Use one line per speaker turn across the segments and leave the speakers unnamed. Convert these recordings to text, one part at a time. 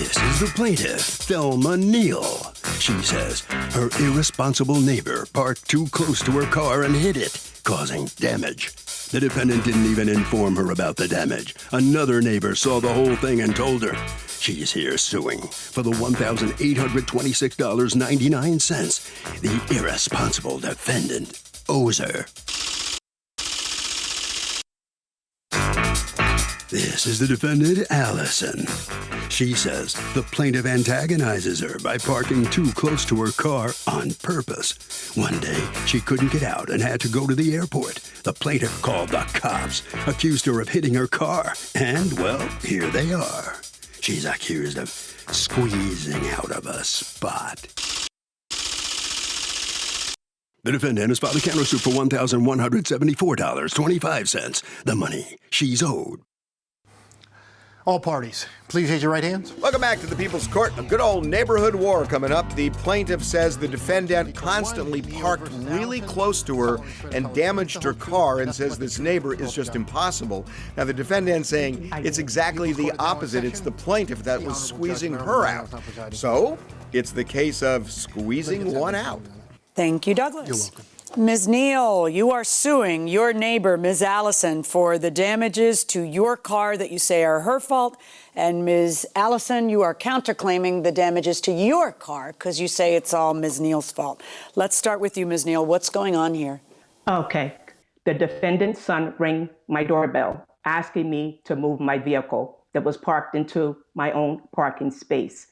This is the plaintiff, Thelma Neal. She says her irresponsible neighbor parked too close to her car and hit it, causing damage. The defendant didn't even inform her about the damage. Another neighbor saw the whole thing and told her. She's here suing for the $1,826.99 the irresponsible defendant owes her. This is the defendant, Allison. She says the plaintiff antagonizes her by parking too close to her car on purpose. One day, she couldn't get out and had to go to the airport. The plaintiff called the cops, accused her of hitting her car, and, well, here they are. She's accused of squeezing out of a spot. The defendant has filed a countersuit for $1,174.25, the money she's owed.
All parties, please raise your right hands.
Welcome back to the People's Court. A good old neighborhood war coming up. The plaintiff says the defendant constantly parked really close to her and damaged her car and says this neighbor is just impossible. Now, the defendant saying it's exactly the opposite. It's the plaintiff that was squeezing her out. So, it's the case of squeezing one out.
Thank you, Douglas.
You're welcome.
Ms. Neal, you are suing your neighbor, Ms. Allison, for the damages to your car that you say are her fault. And Ms. Allison, you are counterclaiming the damages to your car because you say it's all Ms. Neal's fault. Let's start with you, Ms. Neal. What's going on here?
Okay. The defendant's son rang my doorbell asking me to move my vehicle that was parked into my own parking space.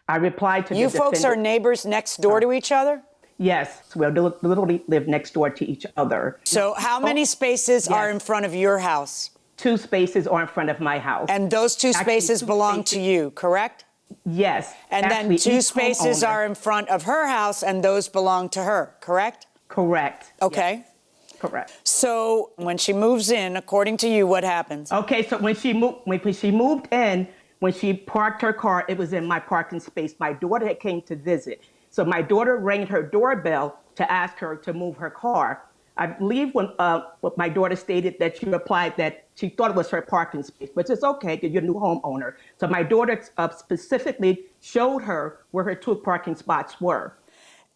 I replied to the defendant. You folks
are neighbors next door to each other?
Yes, we literally live next door to each other.
So how many spaces are in front of your house?
2 spaces are in front of my house.
And those 2 spaces belong to you, correct?
Yes.
And then 2 spaces are in front of her house and those belong to her, correct?
Correct.
Okay.
Yes. Correct.
So when she moves in, according to you, what happens?
Okay, so when she moved in, when she parked her car, it was in my parking space. My daughter came to visit. So my daughter rang her doorbell to ask her to move her car. I believe when what my daughter stated that she replied that she thought it was her parking space, which is okay because you're a new homeowner. So my daughter specifically showed her where her 2 parking spots were.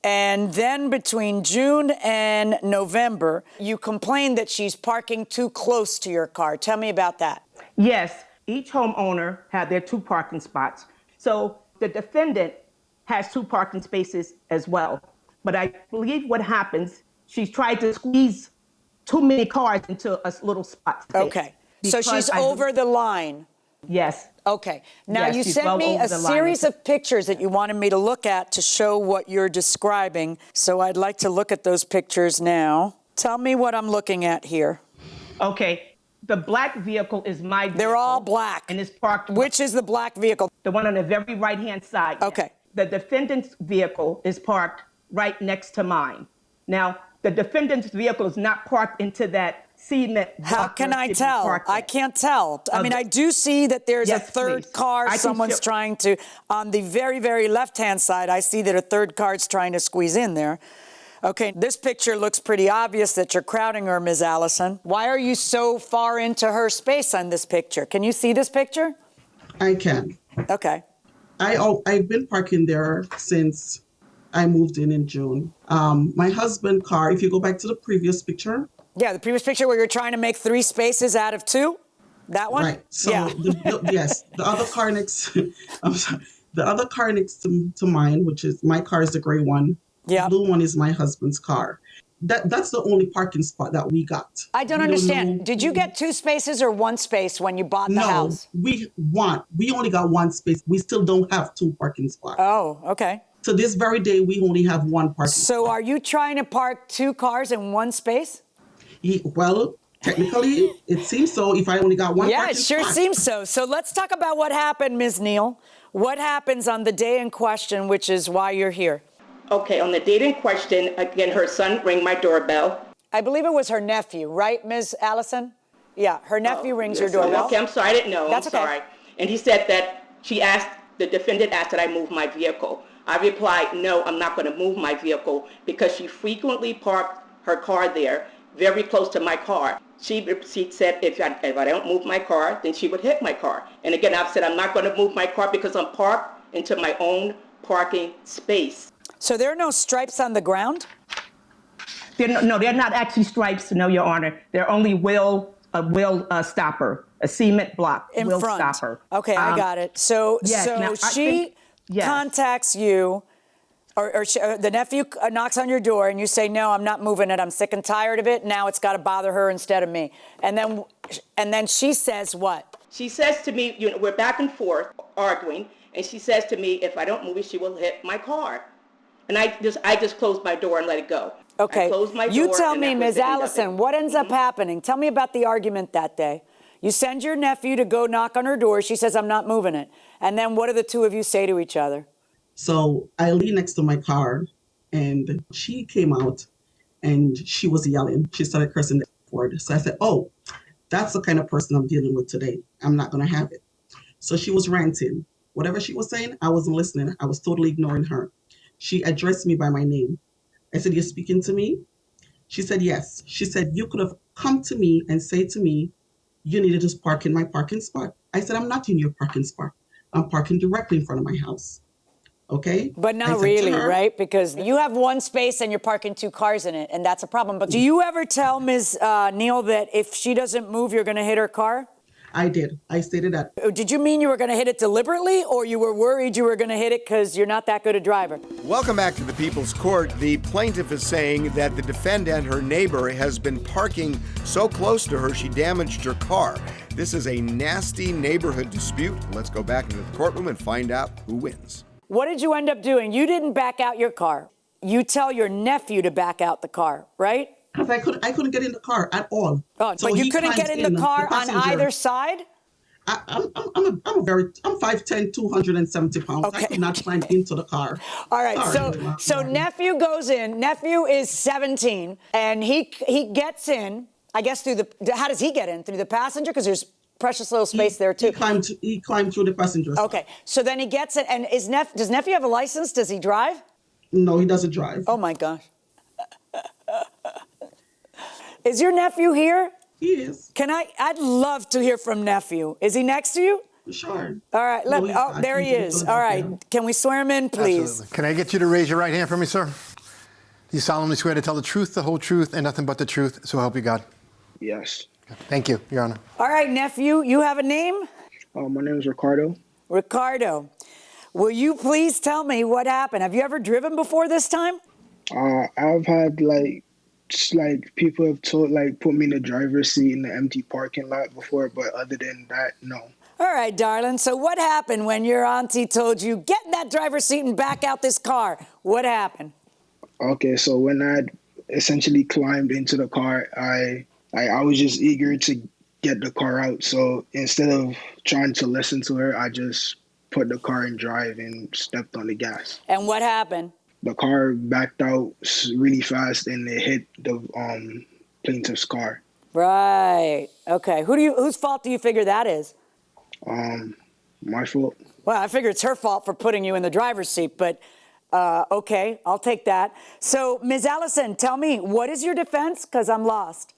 And then between June and November, you complained that she's parking too close to your car. Tell me about that.
Yes, each homeowner had their 2 parking spots. So the defendant has 2 parking spaces as well. But I believe what happens, she's tried to squeeze too many cars into a little spot.
Okay. So she's over the line.
Yes.
Okay. Now
yes,
you sent me a series of pictures that you wanted me to look at to show what you're describing. So I'd like to look at those pictures now. Tell me what I'm looking at here.
Okay. The black vehicle is my vehicle.
They're all black.
And it's parked.
Which is the black vehicle?
The one on the very right-hand side.
Okay.
The defendant's vehicle is parked right next to mine. Now, the defendant's vehicle is not parked into that cement.
How can I tell? I can't tell. I mean, I do see that there's a third car. Someone's trying to, on the very, very left-hand side, I see that a third car's trying to squeeze in there. Okay, this picture looks pretty obvious that you're crowding her, Ms. Allison. Why are you so far into her space on this picture? Can you see this picture?
I can.
Okay.
I've been parking there since I moved in June. My husband's car, if you go back to the previous picture.
Yeah, the previous picture where you're trying to make 3 spaces out of 2? That one?
Right. So,
yeah.
Yes, the other car next, I'm sorry, the other car next to mine, which is, my car is the gray one.
Yeah.
The blue one is my husband's car. That's the only parking spot that we got.
I don't understand. Did you get 2 spaces or 1 space when you bought the house?
We only got 1 space. We still don't have 2 parking spots.
Oh, okay.
So this very day, we only have 1 parking spot.
So are you trying to park 2 cars in 1 space?
Well, technically, it seems so if I only got 1
Yeah,
parking
it sure
spot.
seems so. So let's talk about what happened, Ms. Neal. What happens on the day in question, which is why you're here?
Okay, on the date in question, again, her son rang my doorbell.
I believe it was her nephew, right, Ms. Allison? Yeah, her nephew rings your doorbell.
Okay, I'm sorry, I didn't know.
That's okay.
I'm sorry. And he said that the defendant asked that I move my vehicle. I replied, no, I'm not going to move my vehicle because she frequently parked her car there very close to my car. She said if I don't move my car, then she would hit my car. And again, I've said I'm not going to move my car because I'm parked into my own parking space.
So there are no stripes on the ground?
They're not actually stripes, no, Your Honor. They're only a wheel stopper, a cement block
in
wheel
front.
stopper.
Okay, I got it. So,
yes,
so
now,
she contacts you, or the nephew knocks on your door, and you say, "No, I'm not moving it. I'm sick and tired of it. Now it's got to bother her instead of me." And then she says what?
She says to me, we're back and forth arguing, and she says to me, if I don't move it, she will hit my car. And I just closed my door and let it go.
Okay.
I closed my door.
You tell me,
that was
Ms.
the end of
Allison,
it.
what ends up happening? Tell me about the argument that day. You send your nephew to go knock on her door. She says, "I'm not moving it." And then what do the two of you say to each other?
So I leaned next to my car, and she came out, and she was yelling. She started cursing the word. So I said, "Oh, that's the kind of person I'm dealing with today. I'm not going to have it." So she was ranting. Whatever she was saying, I wasn't listening. I was totally ignoring her. She addressed me by my name. I said, "You're speaking to me?" She said, "Yes." She said, "You could have come to me and say to me, you need to just park in my parking spot." I said, "I'm not in your parking spot. I'm parking directly in front of my house." Okay?
But not really, right? Because you have one space and you're parking two cars in it, and that's a problem. But do you ever tell Ms. Neal that if she doesn't move, you're going to hit her car?
I did. I stated that.
Did you mean you were going to hit it deliberately, or you were worried you were going to hit it because you're not that good a driver?
Welcome back to the People's Court. The plaintiff is saying that the defendant, her neighbor, has been parking so close to her she damaged her car. This is a nasty neighborhood dispute. Let's go back into the courtroom and find out who wins.
What did you end up doing? You didn't back out your car. You tell your nephew to back out the car, right?
Because I couldn't get in the car at all.
Oh, so but you couldn't get in the car on either side?
I'm 5'10", 270 pounds. Okay. I could not climb into the car.
All right, so nephew goes in. Nephew is 17, and he gets in, I guess how does he get in? Through the passenger? Because there's precious little space there, too.
He climbed through the passenger side.
Okay, so then he gets it, and does nephew have a license? Does he drive?
No, he doesn't drive.
Oh, my gosh. Is your nephew here?
He is.
I'd love to hear from nephew. Is he next to you?
Sure.
All right, there he is. All right, can we swear him in, please?
Absolutely. Can I get you to raise your right hand for me, sir? You solemnly swear to tell the truth, the whole truth, and nothing but the truth, so help you God?
Yes.
Thank you, Your Honor.
All right, nephew, you have a name?
My name is Ricardo.
Ricardo. Will you please tell me what happened? Have you ever driven before this time?
I've had people have put me in the driver's seat in the empty parking lot before, but other than that, no.
All right, darling. So what happened when your auntie told you, get in that driver's seat and back out this car? What happened?
Okay, so when I essentially climbed into the car, I was just eager to get the car out. So instead of trying to listen to her, I just put the car in drive and stepped on the gas.
And what happened?
The car backed out really fast and it hit the plaintiff's car.
Right. Okay. Whose fault do you figure that is?
My fault.
Well, I figure it's her fault for putting you in the driver's seat, but okay, I'll take that. So, Ms. Allison, tell me, what is your defense? Because I'm lost.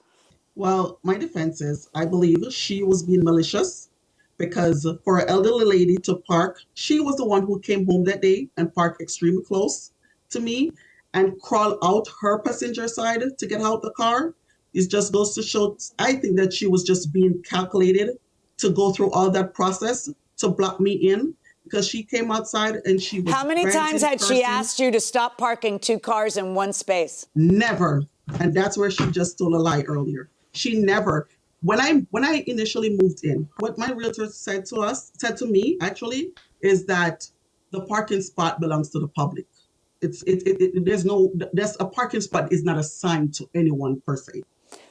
Well, my defense is I believe she was being malicious because for an elderly lady to park, she was the one who came home that day and parked extremely close to me and crawl out her passenger side to get out the car. It just goes to show, I think that she was just being calculated to go through all that process to block me in because she came outside and she was
How many times had she asked you to stop parking two cars in one space?
Never. And that's where she just told a lie earlier. She never. When I initially moved in, what my realtor said to me actually, is that the parking spot belongs to the public. There's a parking spot is not assigned to anyone per se.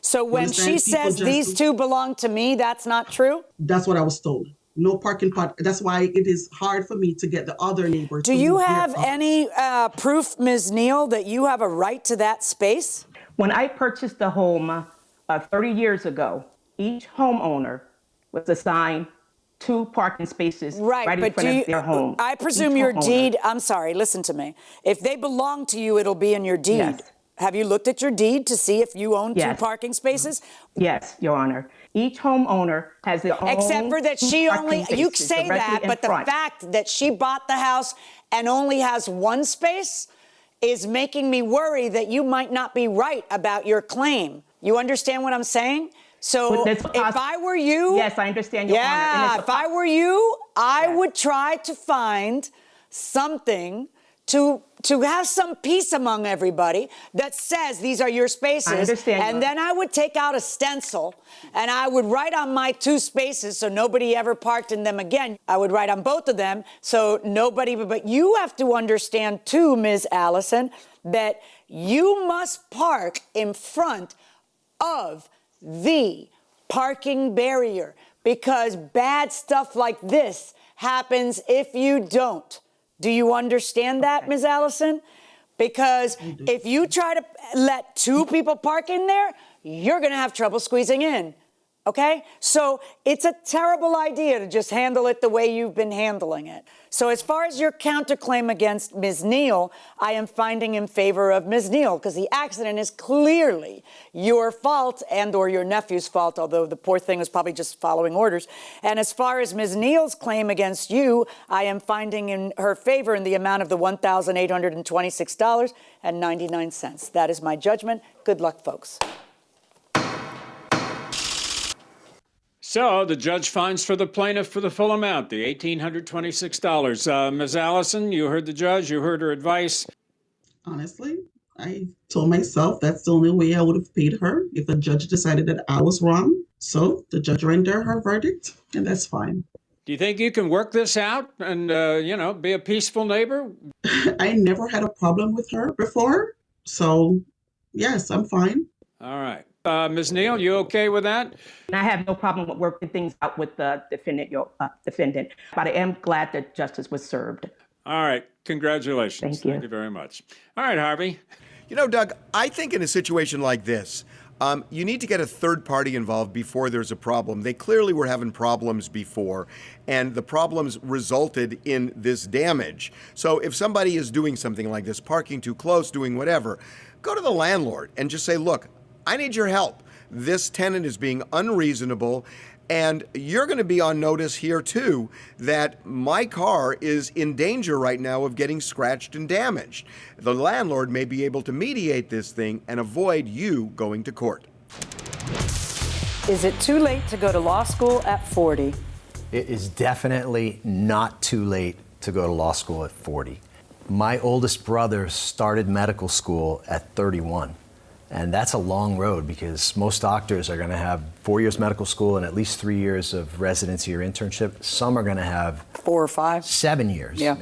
So when she says these two belong to me, that's not true?
That's what I was told. No parking spot. That's why it is hard for me to get the other neighbor.
Do you have any proof, Ms. Neal, that you have a right to that space?
When I purchased the home 30 years ago, each homeowner was assigned 2 parking spaces right in front of their home.
I presume your deed, I'm sorry, listen to me. If they belong to you, it'll be in your deed. Have you looked at your deed to see if you own two parking spaces?
Yes, Your Honor. Each homeowner has their own.
Except for that she only, you say that, but the fact that she bought the house and only has one space is making me worry that you might not be right about your claim. You understand what I'm saying? So if I were you...
Yes, I understand, Your Honor.
Yeah, if I were you, I would try to find something to have some peace among everybody that says these are your spaces.
I understand.
And then I would take out a stencil and I would write on my two spaces so nobody ever parked in them again. I would write on both of them so nobody, but you have to understand too, Ms. Allison, that you must park in front of the parking barrier because bad stuff like this happens if you don't. Do you understand that, Ms. Allison? Because if you try to let two people park in there, you're going to have trouble squeezing in. Okay? So it's a terrible idea to just handle it the way you've been handling it. So as far as your counterclaim against Ms. Neal, I am finding in favor of Ms. Neal because the accident is clearly your fault and or your nephew's fault, although the poor thing was probably just following orders. And as far as Ms. Neal's claim against you, I am finding in her favor in the amount of the $1,826.99. That is my judgment. Good luck, folks.
So the judge finds for the plaintiff for the full amount, the $1,826. Ms. Allison, you heard the judge, you heard her advice.
Honestly, I told myself that's the only way I would have paid her if the judge decided that I was wrong. So the judge rendered her verdict, and that's fine.
Do you think you can work this out and, be a peaceful neighbor?
I never had a problem with her before. So, yes, I'm fine.
All right. Ms. Neal, you okay with that?
I have no problem with working things out with the defendant, but I am glad that justice was served.
All right. Congratulations.
Thank you.
Thank you very much. All right, Harvey.
You know, Doug, I think in a situation like this, you need to get a third party involved before there's a problem. They clearly were having problems before, and the problems resulted in this damage. So if somebody is doing something like this, parking too close, doing whatever, go to the landlord and just say, look, I need your help. This tenant is being unreasonable, and you're going to be on notice here, too, that my car is in danger right now of getting scratched and damaged. The landlord may be able to mediate this thing and avoid you going to court.
Is it too late to go to law school at 40?
It is definitely not too late to go to law school at 40. My oldest brother started medical school at 31. And that's a long road because most doctors are going to have 4 years medical school and at least 3 years of residency or internship. Some are going to have
4 or 5,
7 years.
Yeah.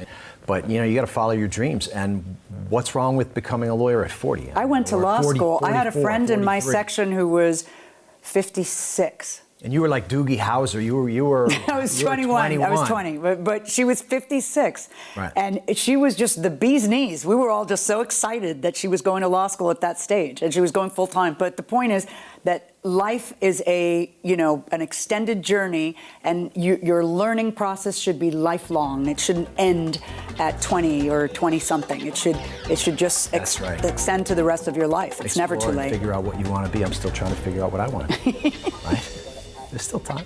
But you got to follow your dreams. And what's wrong with becoming a lawyer at 40?
I went to law school.
44,
I had a friend in my
43.
section who was 56.
And you were like Doogie Howser. You were.
I was 21. I was 20, but she was 56.
Right.
And she was just the bee's knees. We were all just so excited that she was going to law school at that stage, and she was going full time. But the point is that life is an extended journey, and your learning process should be lifelong. It shouldn't end at 20 or 20 something. It should just extend to the rest of your life. It's never too late.
Figure out what you want to be. I'm still trying to figure out what I want to be. Right? There's still time.